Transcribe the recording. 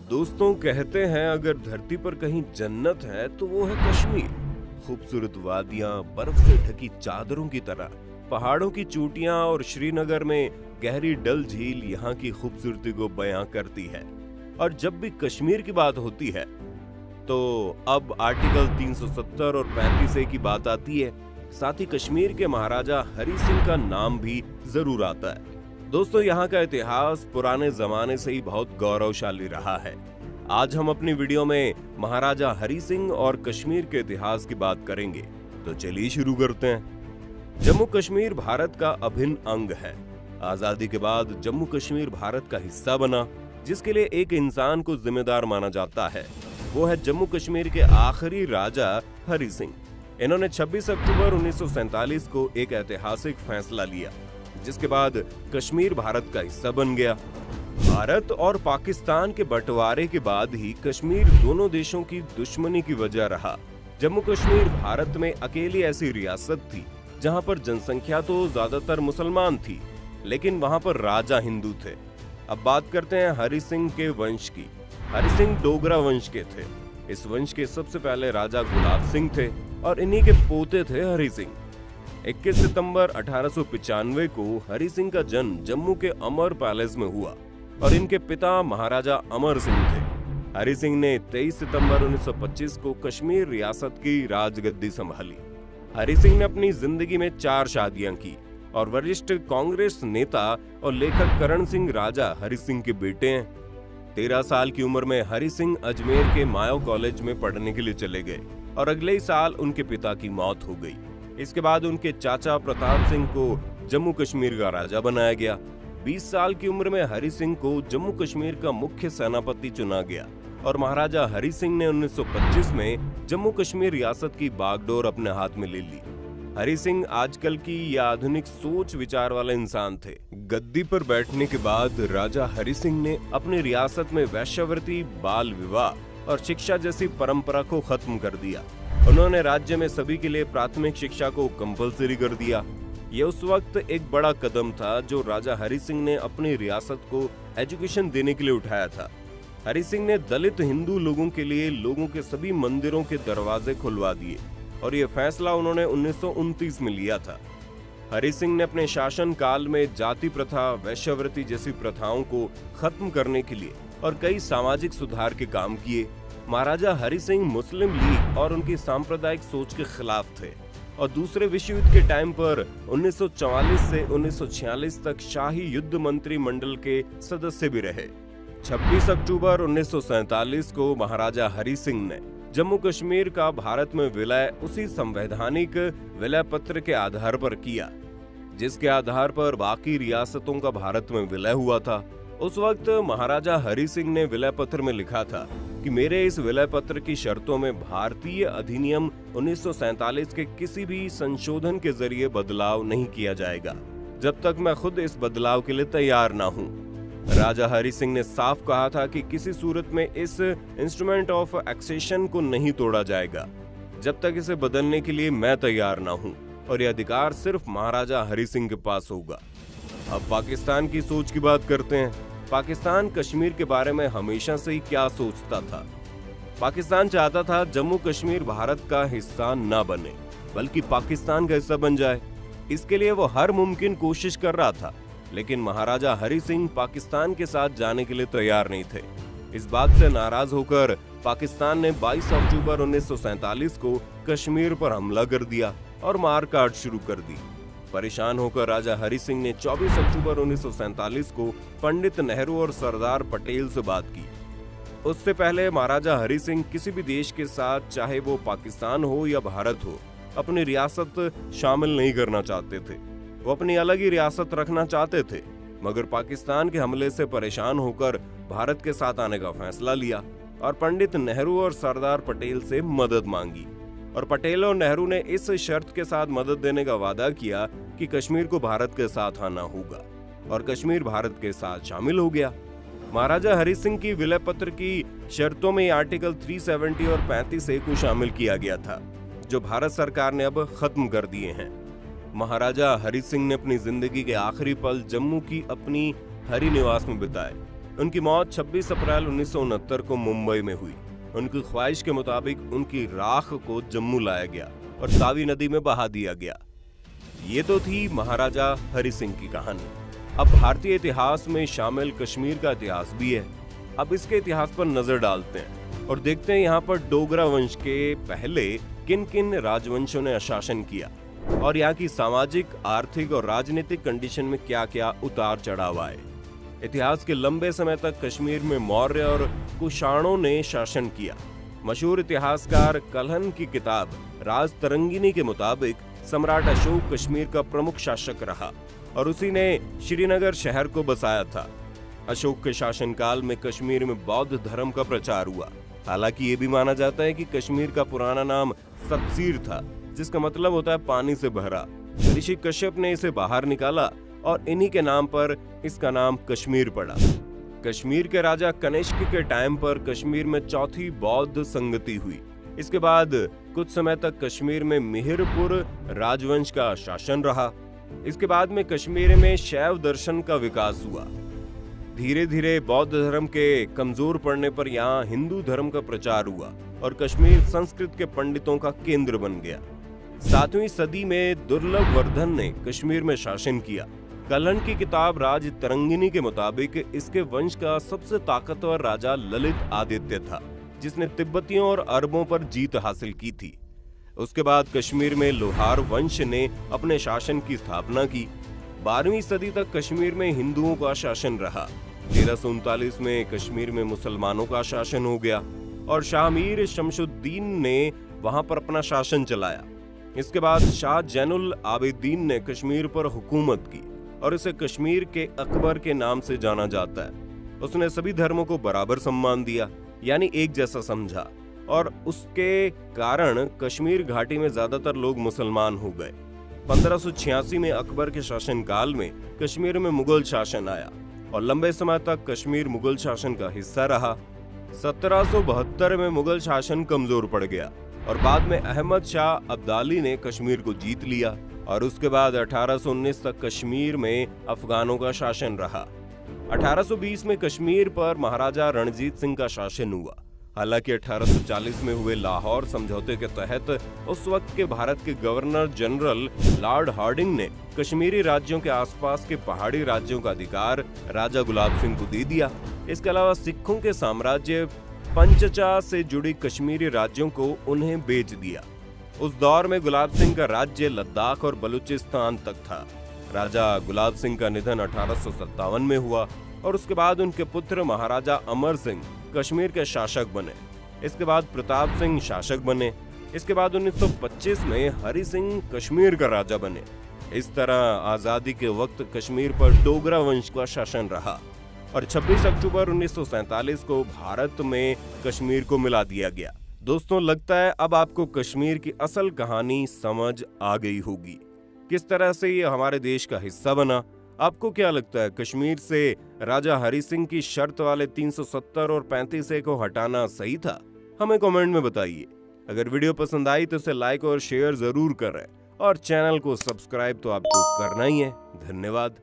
दोस्तों कहते हैं अगर धरती पर कहीं जन्नत है तो वो है कश्मीर। खूबसूरत वादियां, बर्फ से ढकी चादरों की तरह, पहाड़ों की चोटियां और श्रीनगर में गहरी डल झील यहाँ की खूबसूरती को बयां करती है। और जब भी कश्मीर की बात होती है तो अब आर्टिकल 370 और 35A की बात आती है। साथ ही कश्मीर के महाराजा हरि सिंह का नाम भी जरूर आता है। दोस्तों यहाँ का इतिहास पुराने जमाने से ही बहुत गौरवशाली रहा है। आज हम अपनी वीडियो में महाराजा हरि सिंह और कश्मीर के इतिहास की बात करेंगे। तो चलिए शुरू करते हैं। जम्मू कश्मीर भारत का अभिन्न अंग है। आजादी के बाद जम्मू कश्मीर भारत का हिस्सा बना, जिसके लिए एक इंसान को जिम्मेदार माना जाता है। वो है जम्मू कश्मीर के आखिरी राजा हरि सिंह। इन्होंने 26 अक्टूबर 1947 को एक ऐतिहासिक फैसला लिया, जिसके बाद कश्मीर भारत का हिस्सा बन गया। भारत और पाकिस्तान के बंटवारे के बाद ही कश्मीर दोनों देशों की दुश्मनी की वजह रहा। जम्मू कश्मीर भारत में अकेली ऐसी रियासत थी जहां पर जनसंख्या तो ज्यादातर मुसलमान थी, लेकिन वहां पर राजा हिंदू थे। अब बात करते हैं हरि सिंह के वंश की। हरि सिंह डोगरा वंश के थे। इस वंश के सबसे पहले राजा गुलाब सिंह थे और इन्हीं के पोते थे हरि सिंह। 21 सितंबर 1895 को हरि सिंह का जन्म जम्मू के अमर पैलेस में हुआ और इनके पिता महाराजा अमर सिंह थे। हरि सिंह ने 23 सितंबर 1925 को कश्मीर रियासत की राजगद्दी संभाली। हरि सिंह ने अपनी जिंदगी में 4 शादियां की और वरिष्ठ कांग्रेस नेता और लेखक करण सिंह राजा हरि सिंह के बेटे हैं। 13 साल की उम्र में हरि सिंह अजमेर के मायो कॉलेज में पढ़ने के लिए चले गए और अगले ही साल उनके पिता की मौत हो गई। इसके बाद उनके चाचा प्रताप सिंह को जम्मू कश्मीर का राजा बनाया गया। 20 साल की उम्र में हरि सिंह को जम्मू कश्मीर का मुख्य सेनापति चुना गया और महाराजा हरि सिंह ने 1925 में जम्मू कश्मीर रियासत की बागडोर अपने हाथ में ले ली। हरि सिंह आजकल की या आधुनिक सोच विचार वाले इंसान थे। गद्दी पर बैठने के बाद राजा हरि सिंह ने अपनी रियासत में वैश्यावृत्ति, बाल विवाह और शिक्षा जैसी परंपरा को खत्म कर दिया। उन्होंने राज्य में सभी के लिए प्राथमिक शिक्षा को कंपलसरी कर दिया। यह उस वक्त एक बड़ा कदम था जो राजा हरि सिंह ने अपनी रियासत को एजुकेशन देने के लिए उठाया था। हरि सिंह ने दलित हिंदू लोगों के लिए लोगों के सभी मंदिरों के दरवाजे खुलवा दिए और यह फैसला उन्होंने 1929 में लिया था। हरि सिंह ने अपने शासन काल में जाति प्रथा, वैश्यावृत्ति जैसी प्रथाओं को खत्म करने के लिए और कई सामाजिक सुधार के काम किए। महाराजा हरि सिंह मुस्लिम लीग और उनकी सांप्रदायिक सोच के खिलाफ थे और दूसरे विश्व युद्ध के टाइम पर 1944 से 1946 तक शाही युद्ध मंत्री मंडल के सदस्य भी रहे। 26 अक्टूबर 1947 को महाराजा हरि सिंह ने जम्मू कश्मीर का भारत में विलय उसी संवैधानिक विलय पत्र के आधार पर किया, जिसके आधार पर बाकी रियासतों का भारत में विलय हुआ था। उस वक्त महाराजा हरि सिंह ने विलय पत्र में लिखा था कि मेरे इस विलय पत्र की शर्तों में भारतीय अधिनियम 1947 के किसी भी संशोधन के जरिए बदलाव नहीं किया जाएगा, जब तक मैं खुद इस बदलाव के लिए तैयार ना हूं। राजा हरि सिंह ने साफ कहा था कि किसी सूरत में इस इंस्ट्रूमेंट ऑफ एक्सेशन को नहीं तोड़ा जाएगा, जब तक इसे बदलने के लिए मैं तैयार ना हूं, और यह अधिकार सिर्फ महाराजा हरि सिंह के पास होगा। अब पाकिस्तान की सोच की बात करते हैं। पाकिस्तान कश्मीर के बारे में हमेशा से ही क्या सोचता था? पाकिस्तान चाहता था जम्मू कश्मीर भारत का हिस्सा ना बने, बल्कि पाकिस्तान का हिस्सा बन जाए। इसके लिए वो हर मुमकिन कोशिश कर रहा था, लेकिन महाराजा हरि सिंह पाकिस्तान के साथ जाने के लिए तैयार नहीं थे। इस बात से नाराज होकर पाकिस्तान ने 22 अक्टूबर 1947 को कश्मीर पर हमला कर दिया और मारकाट शुरू कर दी। परेशान होकर राजा हरि सिंह ने 24 अक्टूबर 1947 को पंडित नेहरू और सरदार पटेल से बात की। उससे पहले महाराजा हरि सिंह किसी भी देश के साथ, चाहे वो पाकिस्तान हो या भारत हो, अपनी रियासत शामिल नहीं करना चाहते थे। वो अपनी अलग ही रियासत रखना चाहते थे, मगर पाकिस्तान के हमले से परेशान होकर भारत के साथ आने का फैसला लिया और पंडित नेहरू और सरदार पटेल से मदद मांगी। और पटेल और नेहरू ने इस शर्त के साथ मदद देने का वादा किया कि कश्मीर को भारत के साथ आना होगा, और कश्मीर भारत के साथ शामिल हो गया। महाराजा हरि सिंह की विलय पत्र की शर्तों में आर्टिकल 370 और 35A को शामिल किया गया था, जो भारत सरकार ने अब खत्म कर दिए हैं। महाराजा हरि सिंह ने अपनी जिंदगी के आखिरी पल जम्मू की अपनी हरि निवास में बिताए। उनकी मौत 26 अप्रैल 1969 को मुंबई में हुई। उनकी ख्वाहिश के मुताबिक उनकी राख को जम्मू लाया गया और तावी नदी में बहा दिया गया। ये तो थी महाराजा हरि सिंह की कहानी। अब भारतीय इतिहास में शामिल कश्मीर का इतिहास भी है। अब इसके इतिहास पर नजर डालते हैं और देखते हैं यहाँ पर डोगरा वंश के पहले किन किन राजवंशों ने शासन किया और यहाँ की सामाजिक, आर्थिक और राजनीतिक कंडीशन में क्या क्या उतार चढ़ाव आए। इतिहास के लंबे समय तक कश्मीर में मौर्य और कुषाणों ने शासन किया। मशहूर इतिहासकार कल्हण की किताब राजतरंगिनी के मुताबिक सम्राट अशोक कश्मीर का प्रमुख शासक रहा और उसी ने श्रीनगर शहर को बसाया था। अशोक के शासनकाल में कश्मीर में बौद्ध धर्म का प्रचार हुआ। हालांकि ये भी माना जाता है कि कश्मीर का पुराना नाम सतसीर था, जिसका मतलब होता है पानी से भरा। ऋषि कश्यप ने इसे बाहर निकाला और इन्हीं के नाम पर इसका नाम कश्मीर पड़ा। कश्मीर के राजा कनिष्क के टाइम पर कश्मीर में चौथी बौद्ध संगति हुई। इसके बाद कुछ समय तक कश्मीर में मिहिरपुर राजवंश का शासन रहा। इसके बाद में कश्मीर में शैव दर्शन का विकास हुआ। धीरे धीरे बौद्ध धर्म के कमजोर पड़ने पर यहाँ हिंदू धर्म का प्रचार हुआ और कश्मीर संस्कृत के पंडितों का केंद्र बन गया। 7वीं सदी में दुर्लभ वर्धन ने कश्मीर में शासन किया। कल्हण की किताब राजतरंगिनी के मुताबिक इसके वंश का सबसे ताकतवर राजा ललित आदित्य था, जिसने तिब्बतियों और अरबों पर जीत हासिल की थी। उसके बाद कश्मीर में लोहार वंश ने अपने शासन की स्थापना की। 12वीं सदी तक कश्मीर में हिंदुओं का शासन रहा। 1339 में कश्मीर में मुसलमानों का शासन हो गया और शाह मीर शमशुद्दीन ने वहां पर अपना शासन चलाया। इसके बाद शाह जैनुल आबिदीन ने कश्मीर पर हुकूमत की और इसे कश्मीर के अकबर के नाम से जाना जाता है। उसने सभी धर्मों को बराबर सम्मान दिया, यानी एक जैसा समझा, और उसके कारण कश्मीर घाटी में ज्यादातर लोग मुसलमान हो गए। 1586 में अकबर के शासनकाल में कश्मीर में मुगल शासन आया और लंबे समय तक कश्मीर मुगल शासन का हिस्सा रहा। 1772 में मुगल शासन कमजोर पड़ गया और बाद में अहमद शाह अब्दाली ने कश्मीर को जीत लिया और उसके बाद 1819 तक कश्मीर में अफगानों का शासन रहा। 1820 में कश्मीर पर महाराजा रणजीत सिंह का शासन हुआ। हालांकि 1840 में हुए लाहौर समझौते के तहत उस वक्त के भारत के गवर्नर जनरल लॉर्ड हार्डिंग ने कश्मीरी राज्यों के आसपास के पहाड़ी राज्यों का अधिकार राजा गुलाब सिंह को दे दिया। इसके अलावा सिखों के साम्राज्य पंचचा से जुड़ी कश्मीरी राज्यों को उन्हें बेच दिया। उस दौर में गुलाब सिंह का राज्य लद्दाख और बलूचिस्तान तक था। राजा गुलाब सिंह का निधन 1857 में हुआ और उसके बाद उनके पुत्र महाराजा अमर सिंह कश्मीर के शासक बने। इसके बाद प्रताप सिंह शासक बने। इसके बाद 1925 में हरि सिंह कश्मीर का राजा बने। इस तरह आजादी के वक्त कश्मीर पर डोगरा वंश का शासन रहा और 26 अक्टूबर 1947 को भारत में कश्मीर को मिला दिया गया। दोस्तों, लगता है अब आपको कश्मीर की असल कहानी समझ आ गई होगी, किस तरह से ये हमारे देश का हिस्सा बना। आपको क्या लगता है, कश्मीर से राजा हरि सिंह की शर्त वाले 370 और 35A को हटाना सही था? हमें कमेंट में बताइए। अगर वीडियो पसंद आई तो इसे लाइक और शेयर जरूर करें और चैनल को सब्सक्राइब तो आपको करना ही है। धन्यवाद।